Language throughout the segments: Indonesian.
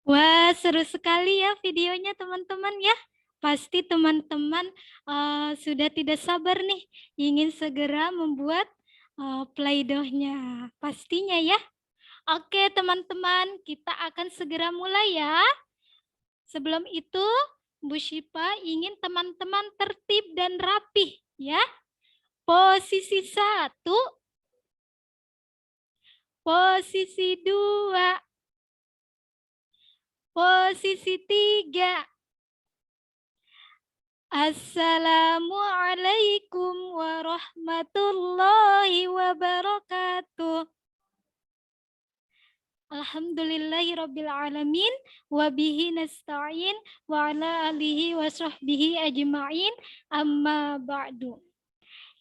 Wah, seru sekali ya videonya teman-teman ya. Pasti teman-teman sudah tidak sabar nih ingin segera membuat Play-Doh-nya. Pastinya ya. Oke teman-teman, kita akan segera mulai ya. Sebelum itu, Bu Syifa ingin teman-teman tertib dan rapih ya. Posisi 1, posisi 2, posisi 3. Assalamualaikum warahmatullahi wabarakatuh. Alhamdulillahirabbil alamin wa bihi nasta'in wa ala alihi wa sahbihi ajma'in amma ba'du.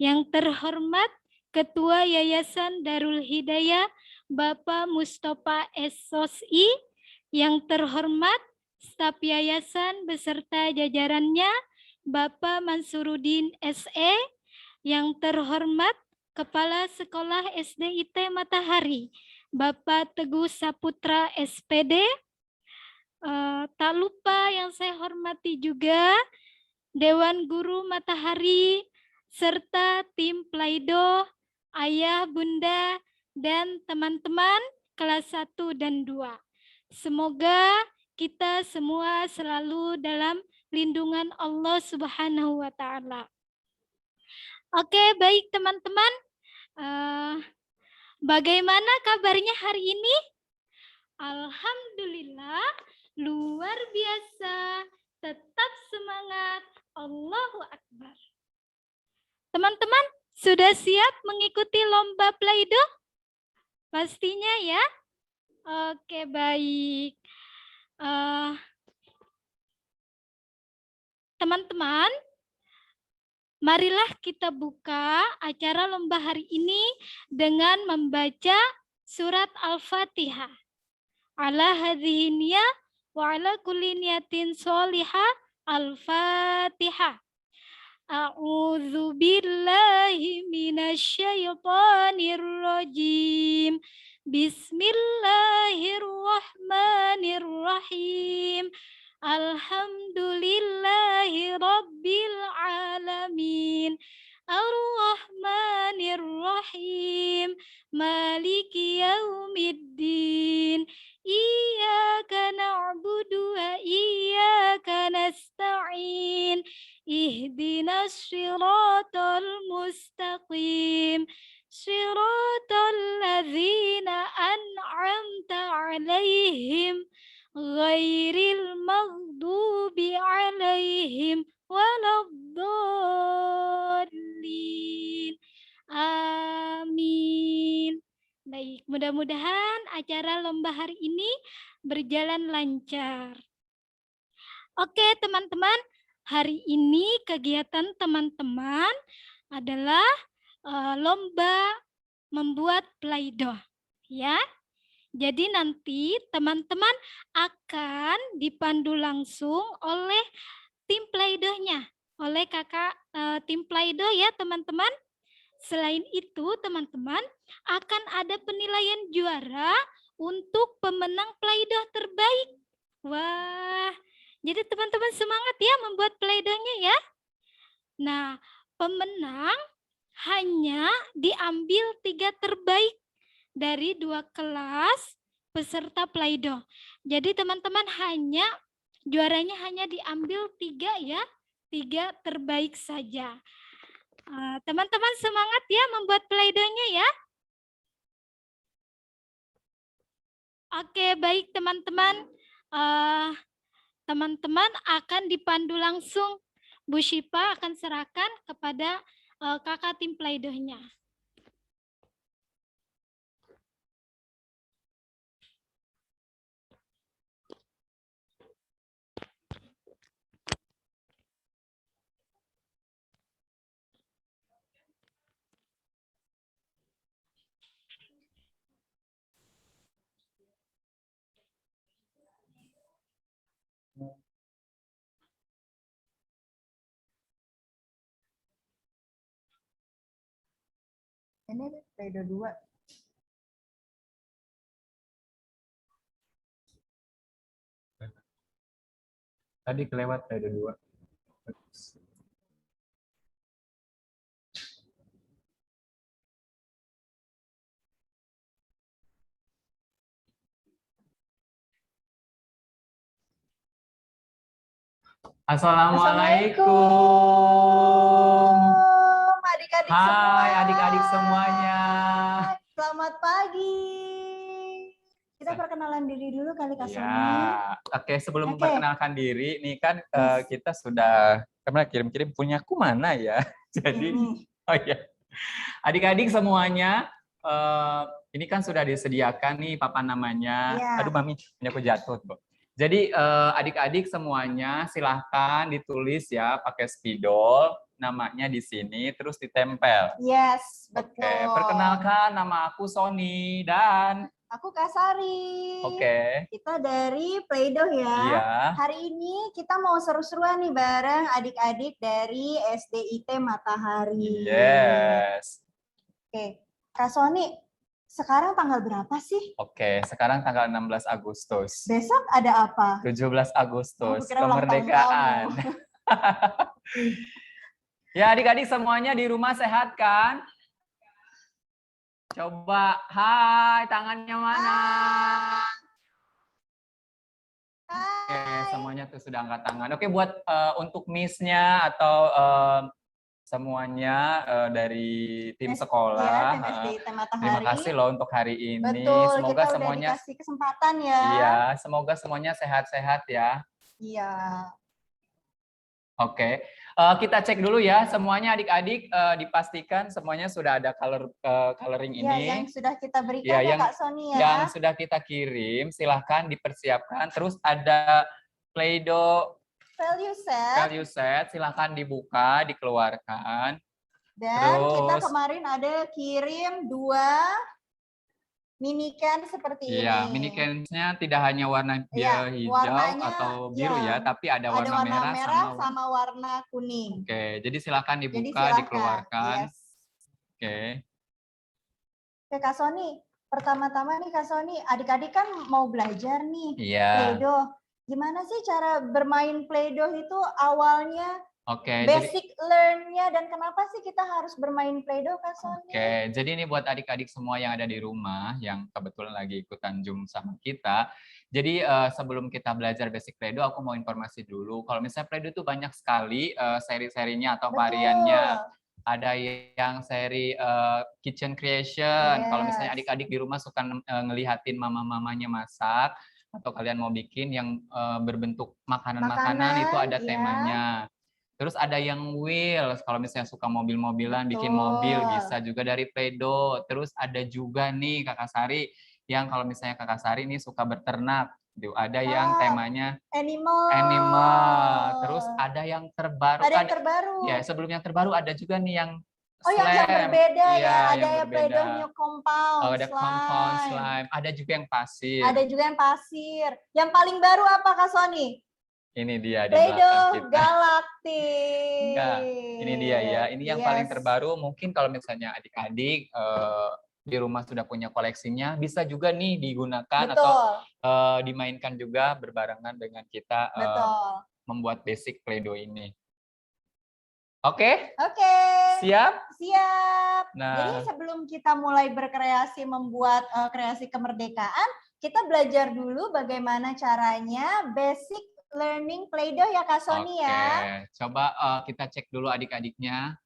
Yang terhormat Ketua Yayasan Darul Hidayah Bapak Mustafa S.Sosi, yang terhormat staf yayasan beserta jajarannya Bapak Mansuruddin SE, yang terhormat Kepala Sekolah SDIT Matahari Bapak Teguh Saputra SPD, tak lupa yang saya hormati juga Dewan Guru Matahari serta tim Play-Doh, ayah, bunda, dan teman-teman kelas 1 dan 2. Semoga kita semua selalu dalam lindungan Allah Subhanahu wa Ta'ala. Oke, baik teman-teman. Bagaimana kabarnya hari ini? Alhamdulillah, luar biasa. Tetap semangat. Allahu Akbar. Teman-teman, sudah siap mengikuti lomba Play-Doh? Pastinya ya. Oke, baik. Teman-teman, marilah kita buka acara lomba hari ini dengan membaca surat Al-Fatihah. Ala hadhihi niyah wa ala kulli niyatin sholihah. Al-Fatihah. A'udzu billahi minasyaitonir rajim. Bismillahirrahmanirrahim. Alhamdulillahi rabbil alamin. Ar-Rahmanir-Rahim. Maliki yaumiddin. Iyyaka na'budu wa iyyaka nasta'in. Ihdinas siratal mustaqim. Siratal ladzina an'amta 'alaihim ghairil maghdubi 'alaihim waladdallin. Amin. Baik, mudah-mudahan acara lomba hari ini berjalan lancar. Oke, teman-teman, hari ini kegiatan teman-teman adalah lomba membuat Play-Doh, ya. Jadi nanti teman-teman akan dipandu langsung oleh tim Play-Doh-nya, oleh kakak tim Play-Doh ya teman-teman. Selain itu teman-teman akan ada penilaian juara untuk pemenang Play-Doh terbaik. Wah, jadi teman-teman semangat ya membuat Play-Doh-nya ya. Nah, pemenang hanya diambil 3 terbaik dari 2 kelas peserta Play-Doh. Jadi teman-teman juaranya hanya diambil 3 ya, 3 terbaik saja. Teman-teman semangat ya membuat Play-Doh-nya ya. Oke, baik teman-teman. Teman-teman akan dipandu langsung. Bu Syifa akan serahkan kepada kakak tim Play-Doh-nya. Ini Play-Doh 2. Tadi kelewat Playdo 2. Assalamualaikum. Adik-adik Hai semua. adik-adik semuanya. Selamat pagi. Kita perkenalan diri dulu kali Kak Sony. Ya, oke sebelum Oke. memperkenalkan diri, nih kan Yes. kita sudah karena kirim-kirim punyaku mana ya? Jadi, Ini. oh ya, adik-adik semuanya, ini kan sudah disediakan nih papan namanya. Ya. Aduh mami, ini aku jatuh tuh. Jadi adik-adik semuanya silahkan ditulis ya pakai spidol namanya di sini terus ditempel. Yes, betul. Oke, perkenalkan nama aku Sony dan aku Kak Sari. Oke. Kita dari Playdo ya. Iya. Hari ini kita mau seru-seruan nih bareng adik-adik dari SDIT Matahari. Yes. Oke, Kak Sony, sekarang tanggal berapa sih? Oke, sekarang tanggal 16 Agustus. Besok ada apa? 17 Agustus, Aku kira ulang tahun kemerdekaan. kamu. Ya, adik-adik semuanya di rumah sehat kan? Coba, hai, tangannya mana? Oke, semuanya tuh sudah angkat tangan. Oke, buat untuk miss-nya atau semuanya dari tim sekolah. Ya, tim SDIT Matahari. Terima kasih loh untuk hari ini. Betul, semoga kita semuanya udah dikasih kesempatan ya. Iya, semoga semuanya sehat-sehat ya. Iya. Oke, kita cek dulu ya semuanya adik-adik, dipastikan semuanya sudah ada coloring ini. Ya, yang sudah kita berikan ya, Kak Sony ya. Yang sudah kita kirim, silahkan dipersiapkan. Terus ada Play-Doh value set, silahkan dibuka, dikeluarkan. Dan kita kemarin ada kirim 2 mini can seperti ini. Iya, mini can-nya tidak hanya warna hijau atau biru ya, tapi ada warna merah sama warna kuning. Oke, jadi silakan dibuka, dikeluarkan. Yes. Oke. Oke, Kak Sony, pertama-tama nih Kak Sony, adik-adik kan mau belajar nih Iya. Play-Doh. Gimana sih cara bermain Play-Doh itu awalnya? Oke, basic learn-nya dan kenapa sih kita harus bermain Play-Doh, Kak Sony? Oke, jadi ini buat adik-adik semua yang ada di rumah, yang kebetulan lagi ikutan Zoom sama kita. Jadi sebelum kita belajar basic Play-Doh, aku mau informasi dulu. Kalau misalnya Play-Doh itu banyak sekali seri-serinya atau variannya. Ada yang seri kitchen creation. Kalau misalnya adik-adik di rumah suka ngelihatin mama-mamanya masak, atau kalian mau bikin yang berbentuk makanan-makanan, itu ada temanya. Terus ada yang wheels, kalau misalnya suka mobil-mobilan, bikin mobil, bisa juga dari Play-Doh. Terus ada juga nih Kakak Sari, yang kalau misalnya Kakak Sari nih suka berternak. Ada yang temanya animal. Terus ada yang terbaru. Ada yang terbaru. Ya, sebelum yang terbaru ada juga nih yang yang berbeda ya. Ada yang Play-Doh New Compound, ada compound slime. Ada juga yang pasir. Yang paling baru apa Kak Sony? Ini dia di Play-Doh Galactic. Enggak, ini dia ya. Ini yang paling terbaru. Mungkin kalau misalnya adik-adik di rumah sudah punya koleksinya, bisa juga nih digunakan atau dimainkan juga berbarengan dengan kita membuat basic Play-Doh ini. Oke? Siap? Siap. Jadi sebelum kita mulai berkreasi membuat kreasi kemerdekaan, kita belajar dulu bagaimana caranya basic learning Play-Doh ya Kak Sony ya. Coba kita cek dulu adik-adiknya.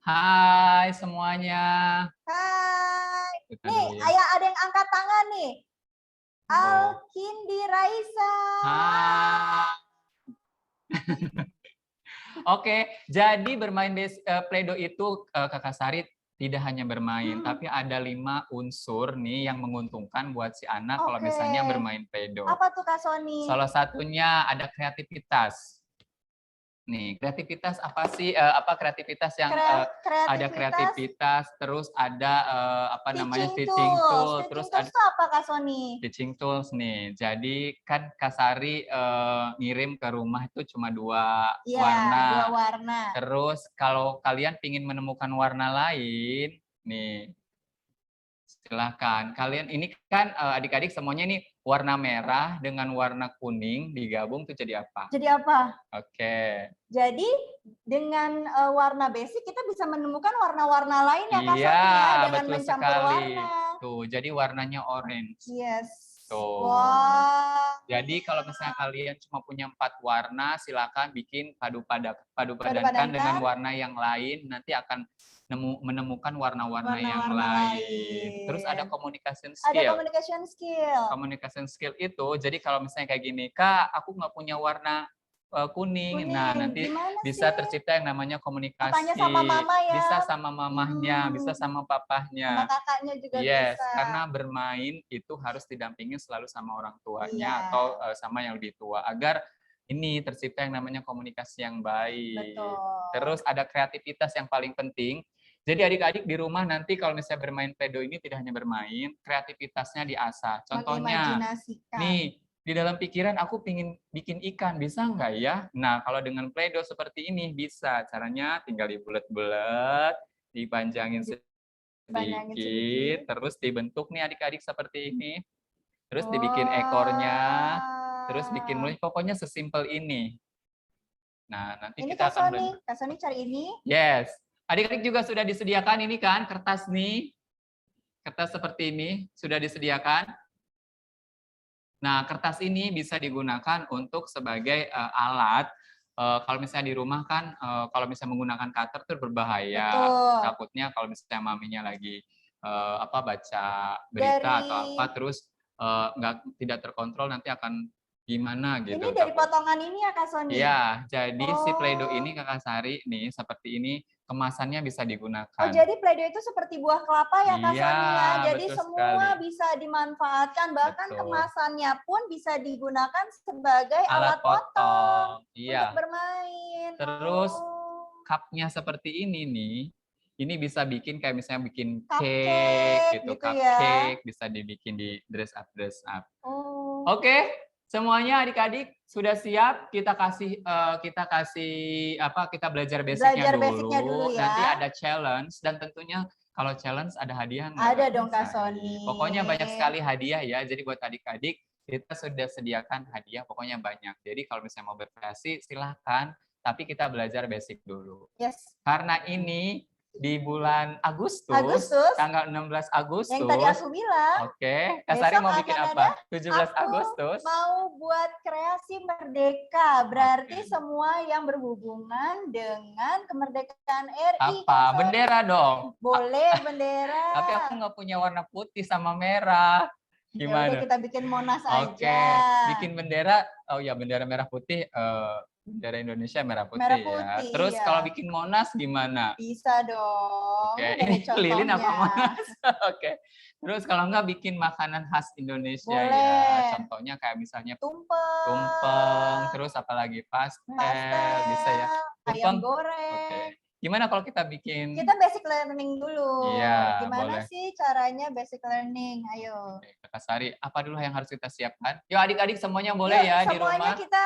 Hai semuanya. Hai. Nih, ada yang angkat tangan nih. Alkindi Raisa. Hai. Oke, jadi bermain Play-Doh itu Kakak Sari tidak hanya bermain, tapi ada 5 unsur nih yang menguntungkan buat si anak kalau misalnya bermain Play-Doh. Apa tuh Kak Sony? Salah satunya ada kreativitas. Nih, kreativitas apa sih? Apa kreativitas yang ada kreativitas, terus ada teaching tool, terus ada apa Kak Sony? Teaching tools nih. Jadi kan Kak Sari ngirim ke rumah itu cuma 2 warna. Terus kalau kalian ingin menemukan warna lain, nih Silahkan. Kalian ini kan adik-adik semuanya nih warna merah dengan warna kuning digabung tuh jadi apa? Jadi apa? Oke. Jadi dengan warna basic kita bisa menemukan warna-warna lain ya Kak Sony Iya, ya, dengan betul mencampur sekali. warna. Tuh, jadi warnanya orange. Yes. Tuh. Wow. Jadi kalau misalnya kalian cuma punya 4 warna, silakan bikin padu-padankan dengan warna yang lain, nanti akan menemukan warna-warna yang lain. Terus ada communication skill. Ada communication skill. Communication skill itu, jadi kalau misalnya kayak gini, Kak, aku nggak punya warna kuning. Nah, nanti bisa tercipta yang namanya komunikasi. Tanya sama mama ya. Bisa sama mamahnya, bisa sama papahnya. Sama kakaknya juga yes, bisa. karena bermain itu harus didampingi selalu sama orang tuanya atau sama yang lebih tua agar ini tercipta yang namanya komunikasi yang baik. Betul. Terus ada kreativitas yang paling penting. Jadi adik-adik di rumah nanti kalau misalnya bermain Play-Doh ini tidak hanya bermain, kreativitasnya diasah. Contohnya, nih di dalam pikiran aku pingin bikin ikan, bisa nggak ya? Nah kalau dengan Play-Doh seperti ini bisa. Caranya tinggal dibulet-bulet, dipanjangin sedikit, terus dibentuk nih adik-adik seperti ini. Terus dibikin ekornya, terus bikin mulut, pokoknya sesimpel ini. Nah, nanti ini kita akan Kak Sony cari ini. Yes. Adik-adik juga sudah disediakan ini kan kertas nih. Kertas seperti ini sudah disediakan. Nah, kertas ini bisa digunakan untuk sebagai alat. Kalau misalnya di rumah kan, kalau misalnya menggunakan cutter itu berbahaya. Betul. Takutnya kalau misalnya maminya lagi baca berita atau apa, terus tidak terkontrol nanti akan gimana gitu. Ini dari potongan ini ya Kak Sony? Iya, jadi si Play-Doh ini Kakak Sari nih seperti ini kemasannya bisa digunakan. Oh, jadi Play-Doh itu seperti buah kelapa ya Kak Sony ya? Jadi semua sekali. bisa dimanfaatkan, bahkan kemasannya pun bisa digunakan sebagai alat potong untuk bermain. Terus cupnya seperti ini nih, ini bisa bikin kayak misalnya bikin cake gitu, cupcake, bisa dibikin di dress up. Oke. Semuanya adik-adik sudah siap? Kita belajar basicnya dulu. Ya. Nanti ada challenge dan tentunya kalau challenge ada hadiah nggak? Ada dong Kak Sony. Pokoknya banyak sekali hadiah ya. Jadi buat adik-adik kita sudah sediakan hadiah pokoknya banyak. Jadi kalau misalnya mau berkreasi silahkan. Tapi kita belajar basic dulu. Yes. Karena ini di bulan Agustus, tanggal 16 Agustus. Yang tadi aku bilang. Oke, Kak Sari mau bikin apa? 17 Agustus. Mau buat kreasi merdeka, berarti semua yang berhubungan dengan kemerdekaan RI. Apa? Bendera dong. Boleh bendera. Tapi aku nggak punya warna putih sama merah. Gimana? Yaudah, kita bikin Monas aja. Oke, bikin bendera. Oh ya, bendera merah putih. Bendera Indonesia merah putih ya. Terus kalau bikin Monas gimana? Bisa dong. Oke, ini lilin apa Monas? Oke. Terus kalau enggak bikin makanan khas Indonesia ya. Contohnya kayak misalnya tumpeng, terus apalagi pastel, bisa ya. Ayam goreng. Oke. Gimana kalau kita bikin? Kita basic learning dulu. Iya, gimana sih caranya basic learning? Ayo. Oke, Kakak Sari, apa dulu yang harus kita siapkan? Yuk adik-adik semuanya boleh ya di rumah. Semuanya kita